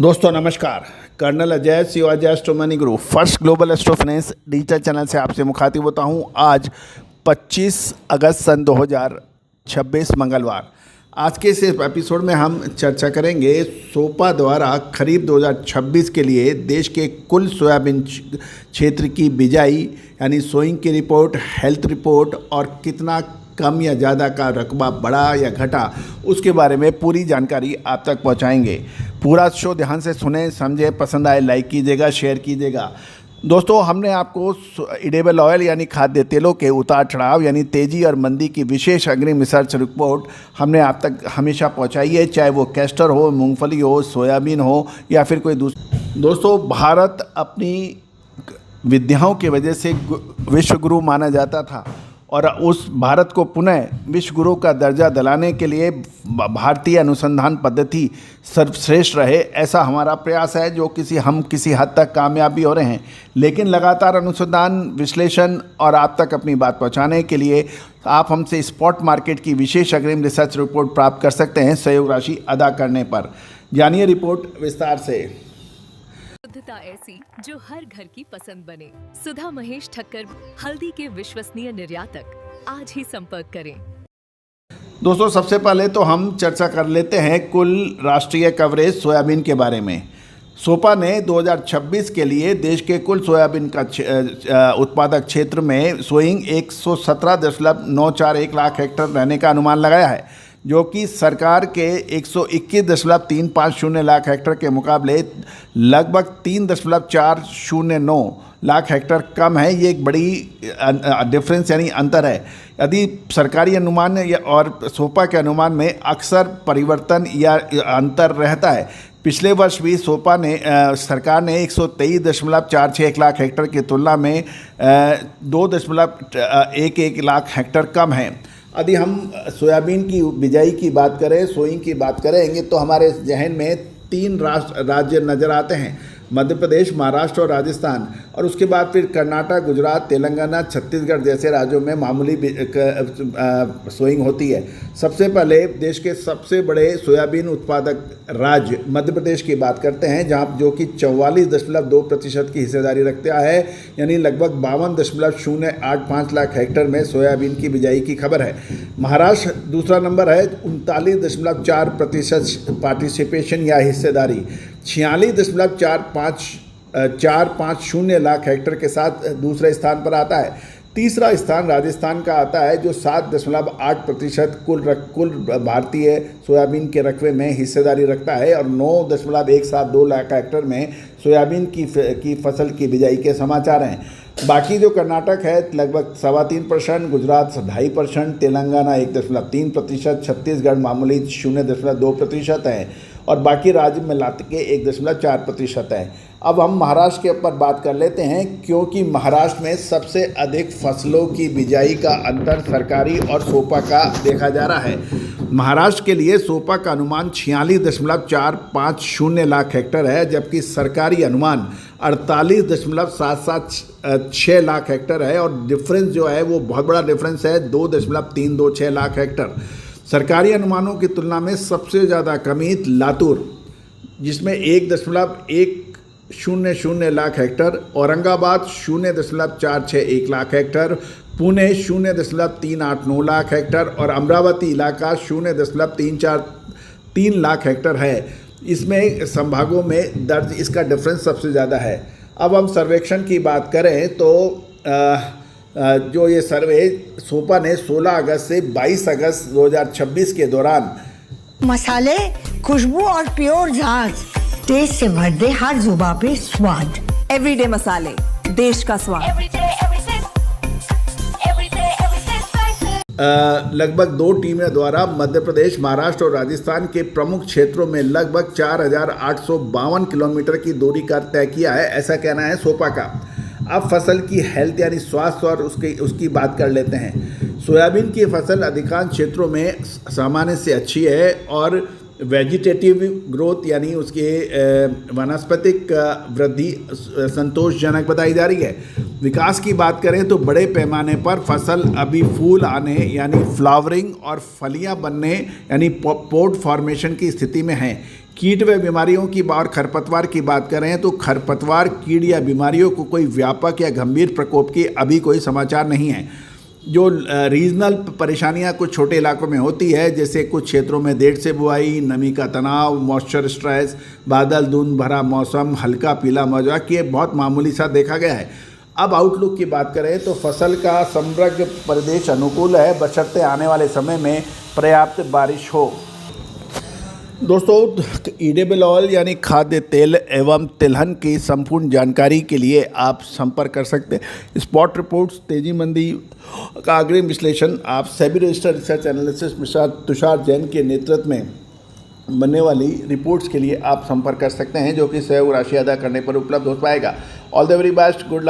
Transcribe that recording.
दोस्तों नमस्कार। Colonel Ajay Shivaji astro money guru first global astro finance digital channel से आपसे मुखातिब होता हूं। आज 25 अगस्त सन 2026 मंगलवार। आज के इस एपिसोड में हम चर्चा करेंगे सोपा द्वारा खरीफ 2026 के लिए देश के कुल सोयाबीन क्षेत्र की बिजाई यानी सोइंग की रिपोर्ट, हेल्थ रिपोर्ट और कितना कम या ज़्यादा का रकबा बढ़ा या घटा, उसके बारे में पूरी जानकारी आप तक पहुंचाएंगे। पूरा शो ध्यान से सुने, समझे, पसंद आए लाइक कीजिएगा, शेयर कीजिएगा। दोस्तों, हमने आपको एडिबल ऑयल यानी खाद्य तेलों के उतार चढ़ाव यानी तेज़ी और मंदी की विशेष अग्रिम रिसर्च रिपोर्ट हमने आप तक हमेशा पहुंचाई है, चाहे वो कैस्टर हो, मूंगफली हो, सोयाबीन हो या फिर कोई दूसरी। दोस्तों, भारत अपनी विद्याओं की वजह से विश्व गुरु माना जाता था और उस भारत को पुनः विश्व गुरु का दर्जा दिलाने के लिए भारतीय अनुसंधान पद्धति सर्वश्रेष्ठ रहे, ऐसा हमारा प्रयास है, जो हम किसी हद तक कामयाब भी हो रहे हैं। लेकिन लगातार अनुसंधान, विश्लेषण और आप तक अपनी बात पहुंचाने के लिए आप हमसे स्पॉट मार्केट की विशेष अग्रिम रिसर्च रिपोर्ट प्राप्त कर सकते हैं सहयोग राशि अदा करने पर। जानिए रिपोर्ट विस्तार से। शुद्धता ऐसी जो हर घर की पसंद बने। सुधा महेश ठक्कर, हल्दी के विश्वसनीय निर्यातक। आज ही संपर्क करें। दोस्तों, सबसे पहले तो हम चर्चा कर लेते हैं कुल राष्ट्रीय कवरेज सोयाबीन के बारे में। सोपा ने 2026 के लिए देश के कुल सोयाबीन का उत्पादक क्षेत्र में सोइंग 117.941 लाख हेक्टेयर रहने का अनुमान लगाया है, जो कि सरकार के 121.350 लाख हेक्टेयर के मुकाबले लगभग 3.409 लाख हेक्टेयर कम है। ये एक बड़ी डिफरेंस यानी अंतर है। यदि सरकारी अनुमान और सोपा के अनुमान में अक्सर परिवर्तन या अंतर रहता है। पिछले वर्ष भी सोपा ने सरकार ने 123.461 लाख हेक्टेयर की तुलना में 2.11 लाख हेक्टेयर कम है। यदि हम सोयाबीन की बिजाई की बात करें, सोइंग की बात करेंगे, तो हमारे जहन में 3 राज्य नज़र आते हैं, मध्य प्रदेश, महाराष्ट्र और राजस्थान। और उसके बाद फिर कर्नाटक, गुजरात, तेलंगाना, छत्तीसगढ़ जैसे राज्यों में मामूली सोइंग होती है। सबसे पहले देश के सबसे बड़े सोयाबीन उत्पादक राज्य मध्य प्रदेश की बात करते हैं, जहाँ जो कि 44.2% की हिस्सेदारी रखता है, यानी लगभग 52.085 लाख हेक्टेयर में सोयाबीन की बिजाई की खबर है। महाराष्ट्र दूसरा नंबर है, 39.4% पार्टिसिपेशन या हिस्सेदारी, 46.450 लाख हेक्टेयर के साथ दूसरे स्थान पर आता है। तीसरा स्थान राजस्थान का आता है, जो 7.8% कुल भारतीय सोयाबीन के रकबे में हिस्सेदारी रखता है और 9.172 लाख हेक्टेयर में सोयाबीन की फसल की बिजाई के समाचार हैं। बाकी जो कर्नाटक है लगभग 3.25%, गुजरात 2.5%, तेलंगाना 1.3%, छत्तीसगढ़ मामूली 0.2% है और बाकी राज्य मिला के 1.4% है। अब हम महाराष्ट्र के ऊपर बात कर लेते हैं, क्योंकि महाराष्ट्र में सबसे अधिक फसलों की बिजाई का अंतर सरकारी और सोपा का देखा जा रहा है। महाराष्ट्र के लिए सोपा का अनुमान 46.450 लाख हेक्टेयर है, जबकि सरकारी अनुमान 48.776 लाख हेक्टेयर है और डिफरेंस जो है वो बहुत बड़ा डिफरेंस है, 2.326 लाख हेक्टेयर। सरकारी अनुमानों की तुलना में सबसे ज़्यादा कमी लातूर, जिसमें 1.100 lakh hectare, Aurangabad 0.461 lakh hectare, Pune 0.389 lakh hectare और अमरावती इलाका 0.343 लाख हेक्टेयर है। इसमें संभागों में दर्ज इसका डिफरेंस सबसे ज़्यादा है। अब हम सर्वेक्षण की बात करें तो जो ये सर्वे सोपा ने 16 अगस्त से 22 अगस्त 2026 के दौरान मसाले, खुशबू और प्योर झांझ, टेस्ट से भर दे हर जुबान पे स्वाद। एवरीडे मसाले, देश का स्वाद। लगभग 2 टीमें द्वारा मध्य प्रदेश, महाराष्ट्र और राजस्थान के प्रमुख क्षेत्रों में लगभग 4,852 किलोमीटर की दूरी का तय किया है, ऐसा कहना है सोपा का। अब फसल की हेल्थ यानी स्वास्थ्य और उसकी बात कर लेते हैं। सोयाबीन की फसल अधिकांश क्षेत्रों में सामान्य से अच्छी है और वेजिटेटिव ग्रोथ यानी उसके वनस्पतिक वृद्धि संतोषजनक बताई जा रही है। विकास की बात करें तो बड़े पैमाने पर फसल अभी फूल आने यानी फ्लावरिंग और फलियां बनने यानी पोड फॉर्मेशन की स्थिति में है। कीट व बीमारियों की और खरपतवार की बात करें तो खरपतवार कीट या बीमारियों को कोई व्यापक या गंभीर प्रकोप की अभी कोई समाचार नहीं है। जो रीजनल परेशानियां कुछ छोटे इलाकों में होती है, जैसे कुछ क्षेत्रों में देर से बुआई, नमी का तनाव, मॉइस्चर स्ट्रेस, बादल धुंध भरा मौसम, हल्का पीला मौजा, ये बहुत मामूली सा देखा गया है। अब आउटलुक की बात करें तो फसल का समग्र परिवेश अनुकूल है, बशर्ते आने वाले समय में पर्याप्त बारिश हो। दोस्तों, ईडेबल ऑयल यानी खाद्य तेल एवं तिलहन की संपूर्ण जानकारी के लिए आप संपर्क कर सकते हैं। स्पॉट रिपोर्ट्स, तेजी मंदी का अग्रिम विश्लेषण आप SEBI registered research analysis Tushar Jain के नेतृत्व में बनने वाली रिपोर्ट्स के लिए आप संपर्क कर सकते हैं, जो कि सहयोग राशि अदा करने पर उपलब्ध हो पाएगा। All the very best, good luck.